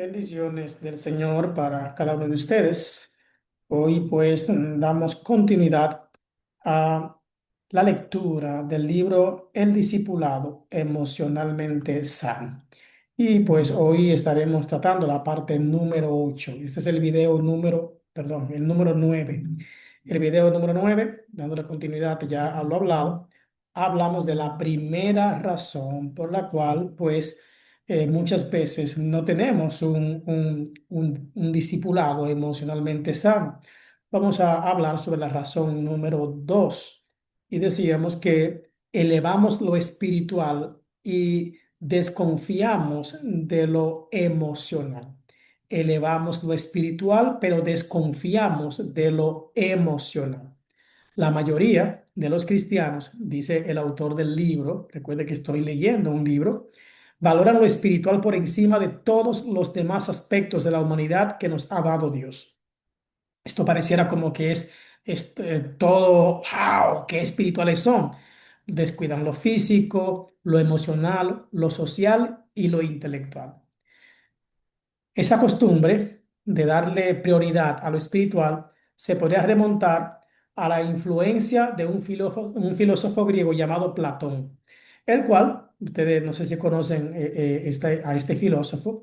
Bendiciones del Señor para cada uno de ustedes. Hoy pues damos continuidad a la lectura del libro El Discipulado Emocionalmente Sano. Y pues hoy estaremos tratando la parte número 8. Este es el video número, perdón, el número 9. El video número 9, dándole continuidad ya a lo hablado, hablamos de la primera razón por la cual pues muchas veces no tenemos un discipulado emocionalmente sano. Vamos a hablar sobre la razón número 2 y decíamos que elevamos lo espiritual y desconfiamos de lo emocional. Elevamos lo espiritual, pero desconfiamos de lo emocional. La mayoría de los cristianos, dice el autor del libro, recuerde que estoy leyendo un libro, valoran lo espiritual por encima de todos los demás aspectos de la humanidad que nos ha dado Dios. Esto pareciera como que es todo, wow, qué espirituales son. Descuidan lo físico, lo emocional, lo social y lo intelectual. Esa costumbre de darle prioridad a lo espiritual se podría remontar a la influencia de un filósofo griego llamado Platón, el cual, ustedes no sé si conocen a este filósofo,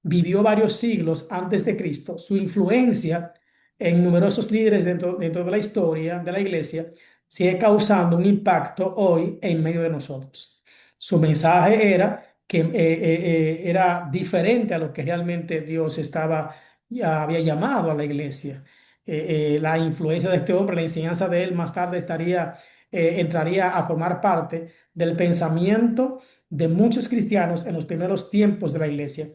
vivió varios siglos antes de Cristo. Su influencia en numerosos líderes dentro de la historia de la iglesia sigue causando un impacto hoy en medio de nosotros. Su mensaje era diferente a lo que realmente Dios ya había llamado a la iglesia. La influencia de este hombre, la enseñanza de él más tarde entraría a formar parte del pensamiento de muchos cristianos en los primeros tiempos de la iglesia.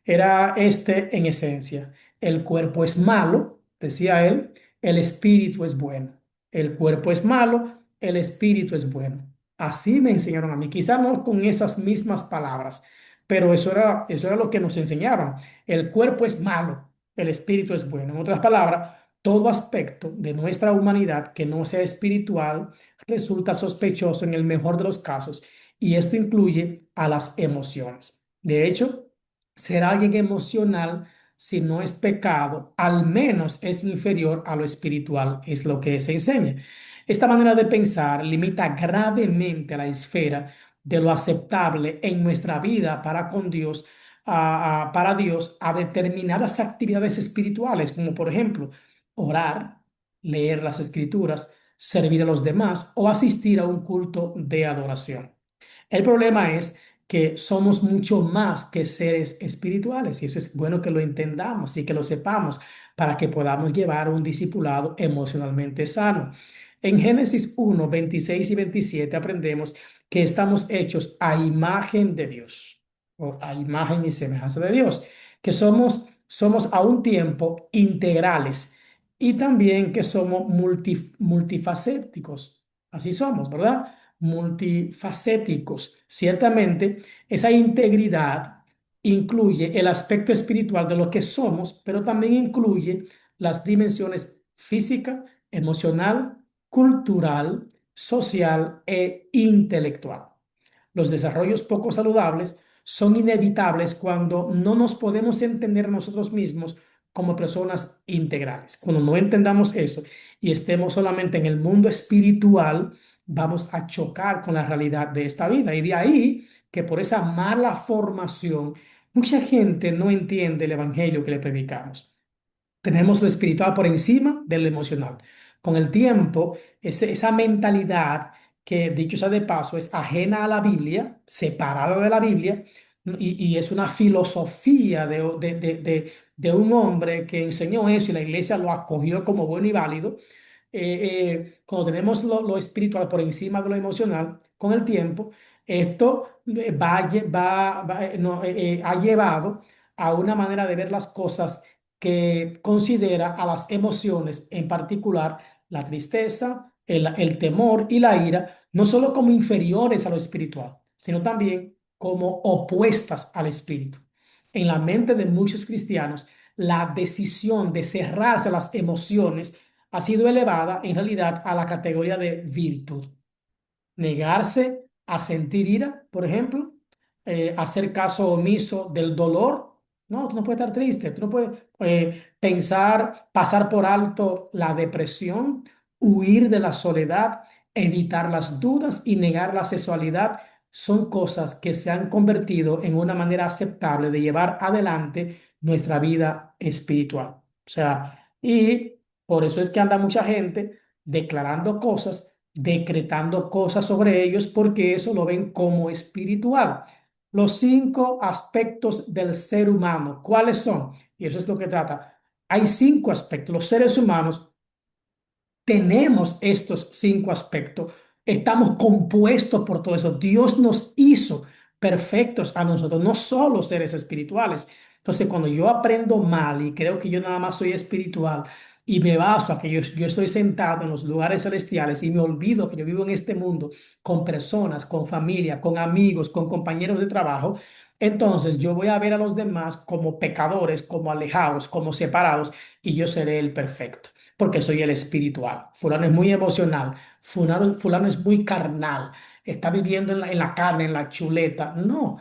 Era este en esencia: el cuerpo es malo, decía él, el espíritu es bueno. El cuerpo es malo, el espíritu es bueno. Así me enseñaron a mí, quizá no con esas mismas palabras, pero eso era lo que nos enseñaban. El cuerpo es malo, el espíritu es bueno. En otras palabras, todo aspecto de nuestra humanidad que no sea espiritual resulta sospechoso en el mejor de los casos, y esto incluye a las emociones. De hecho, ser alguien emocional, si no es pecado, al menos es inferior a lo espiritual, es lo que se enseña. Esta manera de pensar limita gravemente la esfera de lo aceptable en nuestra vida para con Dios, para Dios, a determinadas actividades espirituales, como por ejemplo orar, leer las escrituras, servir a los demás o asistir a un culto de adoración. El problema es que somos mucho más que seres espirituales, y eso es bueno que lo entendamos y que lo sepamos para que podamos llevar un discipulado emocionalmente sano. En Génesis 1, 26 y 27 aprendemos que estamos hechos a imagen de Dios, o a imagen y semejanza de Dios, que somos a un tiempo integrales y también que somos multifacéticos. Así somos, ¿verdad? Multifacéticos. Ciertamente, esa integridad incluye el aspecto espiritual de lo que somos, pero también incluye las dimensiones física, emocional, cultural, social e intelectual. Los desarrollos poco saludables son inevitables cuando no nos podemos entender a nosotros mismos como personas integrales. Cuando no entendamos eso y estemos solamente en el mundo espiritual, vamos a chocar con la realidad de esta vida. Y de ahí que por esa mala formación, mucha gente no entiende el evangelio que le predicamos. Tenemos lo espiritual por encima de lo emocional. Con el tiempo, esa mentalidad que, dicho sea de paso, es ajena a la Biblia, separada de la Biblia, y es una filosofía de un hombre que enseñó eso y la iglesia lo acogió como bueno y válido. Cuando tenemos lo espiritual por encima de lo emocional, con el tiempo, esto ha llevado a una manera de ver las cosas que considera a las emociones, en particular la tristeza, el temor y la ira, no solo como inferiores a lo espiritual, sino también como opuestas al espíritu. En la mente de muchos cristianos, la decisión de cerrarse a las emociones ha sido elevada en realidad a la categoría de virtud. Negarse a sentir ira, por ejemplo, hacer caso omiso del dolor. No, tú no puedes estar triste, tú no puedes pensar, pasar por alto la depresión, huir de la soledad, evitar las dudas y negar la sexualidad. Son cosas que se han convertido en una manera aceptable de llevar adelante nuestra vida espiritual. O sea, y por eso es que anda mucha gente declarando cosas, decretando cosas sobre ellos, porque eso lo ven como espiritual. Los 5 aspectos del ser humano, ¿cuáles son? Y eso es lo que trata. Hay 5 aspectos. Los seres humanos tenemos estos 5 aspectos. Estamos compuestos por todo eso. Dios nos hizo perfectos a nosotros, no solo seres espirituales. Entonces, cuando yo aprendo mal y creo que yo nada más soy espiritual y me baso a que yo estoy sentado en los lugares celestiales y me olvido que yo vivo en este mundo con personas, con familia, con amigos, con compañeros de trabajo, entonces yo voy a ver a los demás como pecadores, como alejados, como separados, y yo seré el perfecto porque soy el espiritual. Fulano es muy emocional, fulano es muy carnal, está viviendo en la carne, en la chuleta. No,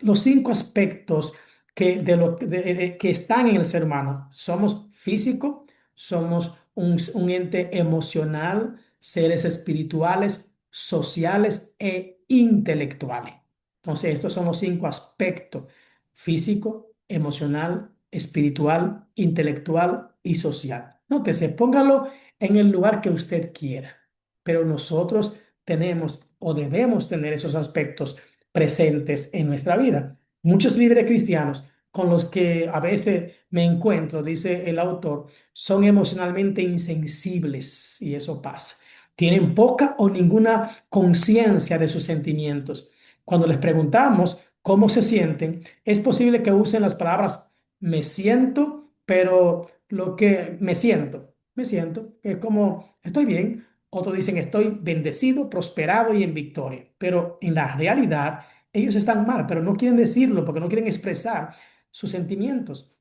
los 5 aspectos que están en el ser humano. Somos físico, somos un ente emocional, seres espirituales, sociales e intelectuales. Entonces, estos son los 5 aspectos: físico, emocional, espiritual, intelectual y social. Nótese, póngalo en el lugar que usted quiera, pero nosotros tenemos o debemos tener esos aspectos presentes en nuestra vida. Muchos líderes cristianos con los que a veces me encuentro, dice el autor, son emocionalmente insensibles y eso pasa. Tienen poca o ninguna conciencia de sus sentimientos. Cuando les preguntamos cómo se sienten, es posible que usen las palabras me siento, pero lo que me siento, es como estoy bien. Otros dicen estoy bendecido, prosperado y en victoria. Pero en la realidad, ellos están mal, pero no quieren decirlo porque no quieren expresar sus sentimientos.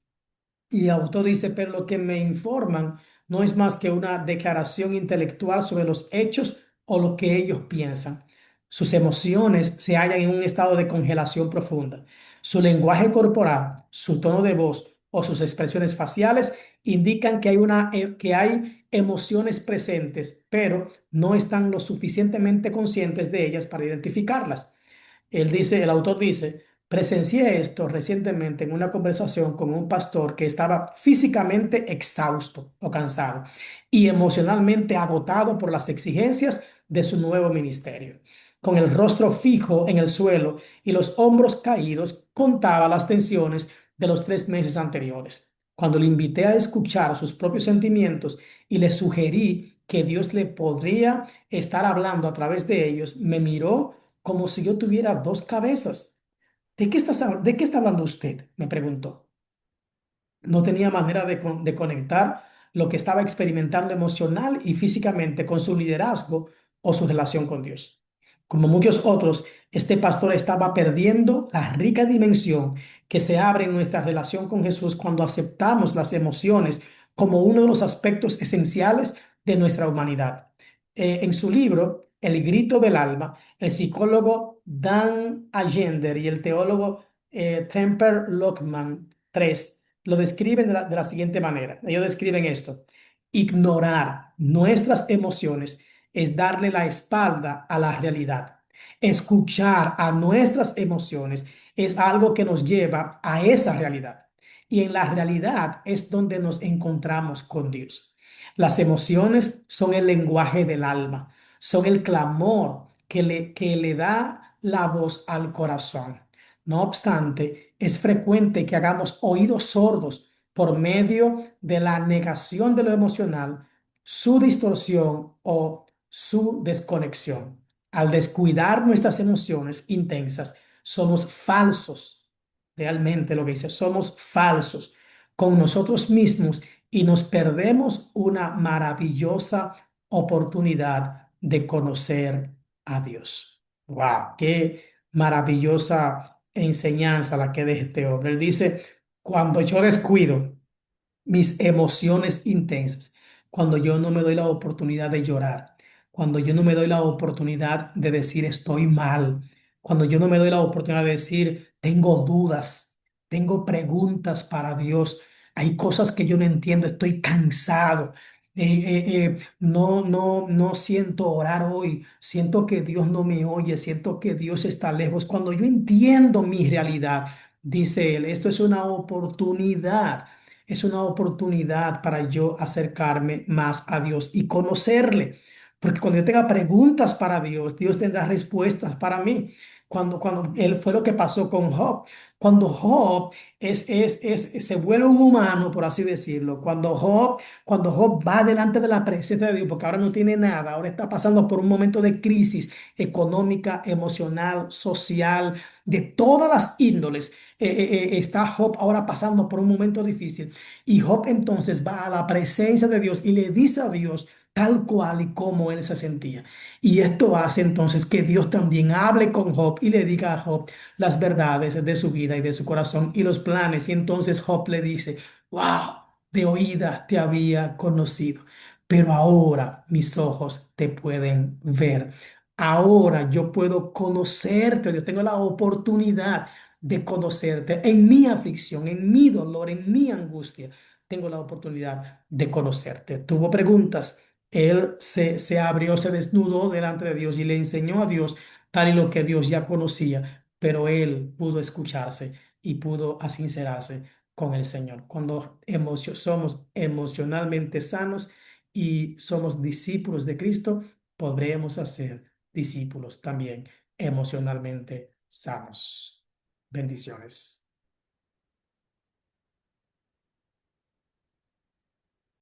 Y el autor dice, pero lo que me informan no es más que una declaración intelectual sobre los hechos o lo que ellos piensan. Sus emociones se hallan en un estado de congelación profunda. Su lenguaje corporal, su tono de voz o sus expresiones faciales indican que hay emociones presentes, pero no están lo suficientemente conscientes de ellas para identificarlas. El autor dice, presencié esto recientemente en una conversación con un pastor que estaba físicamente exhausto o cansado y emocionalmente agotado por las exigencias de su nuevo ministerio. Con el rostro fijo en el suelo y los hombros caídos, contaba las tensiones de los 3 meses anteriores. Cuando le invité a escuchar sus propios sentimientos y le sugerí que Dios le podría estar hablando a través de ellos, me miró como si yo tuviera 2 cabezas. ¿De qué está hablando usted? Me preguntó. No tenía manera de conectar lo que estaba experimentando emocional y físicamente con su liderazgo o su relación con Dios. Como muchos otros, este pastor estaba perdiendo la rica dimensión que se abre en nuestra relación con Jesús cuando aceptamos las emociones como uno de los aspectos esenciales de nuestra humanidad. En su libro, El grito del alma, el psicólogo Dan Allender y el teólogo Tremper Lockman III lo describen de la siguiente manera. Ellos describen esto. Ignorar nuestras emociones es darle la espalda a la realidad. Escuchar a nuestras emociones es algo que nos lleva a esa realidad. Y en la realidad es donde nos encontramos con Dios. Las emociones son el lenguaje del alma, son el clamor que le da la voz al corazón. No obstante, es frecuente que hagamos oídos sordos por medio de la negación de lo emocional, su distorsión o su desconexión. Al descuidar nuestras emociones intensas, somos falsos. Realmente lo que dice, somos falsos con nosotros mismos y nos perdemos una maravillosa oportunidad de conocer a Dios. ¡Wow! ¡Qué maravillosa enseñanza la que deja este hombre! Él dice, cuando yo descuido mis emociones intensas, cuando yo no me doy la oportunidad de llorar, cuando yo no me doy la oportunidad de decir estoy mal, cuando yo no me doy la oportunidad de decir, tengo dudas, tengo preguntas para Dios, hay cosas que yo no entiendo, estoy cansado, no siento orar hoy, siento que Dios no me oye, siento que Dios está lejos. Cuando yo entiendo mi realidad, dice él, esto es una oportunidad para yo acercarme más a Dios y conocerle. Porque cuando yo tenga preguntas para Dios, Dios tendrá respuestas para mí. Cuando él fue lo que pasó con Job. Cuando Job se vuelve un humano, por así decirlo. Cuando Job va delante de la presencia de Dios, porque ahora no tiene nada, ahora está pasando por un momento de crisis económica, emocional, social, de todas las índoles. Está Job ahora pasando por un momento difícil. Y Job entonces va a la presencia de Dios y le dice a Dios tal cual y como él se sentía. Y esto hace entonces que Dios también hable con Job y le diga a Job las verdades de su vida y de su corazón y los planes. Y entonces Job le dice, wow, de oídas te había conocido, pero ahora mis ojos te pueden ver. Ahora yo puedo conocerte, yo tengo la oportunidad de conocerte en mi aflicción, en mi dolor, en mi angustia. Tengo la oportunidad de conocerte. Tuvo preguntas, él se abrió, se desnudó delante de Dios y le enseñó a Dios tal y lo que Dios ya conocía, pero él pudo escucharse y pudo sincerarse con el Señor. Cuando somos emocionalmente sanos y somos discípulos de Cristo, podremos hacer discípulos también emocionalmente sanos. Bendiciones.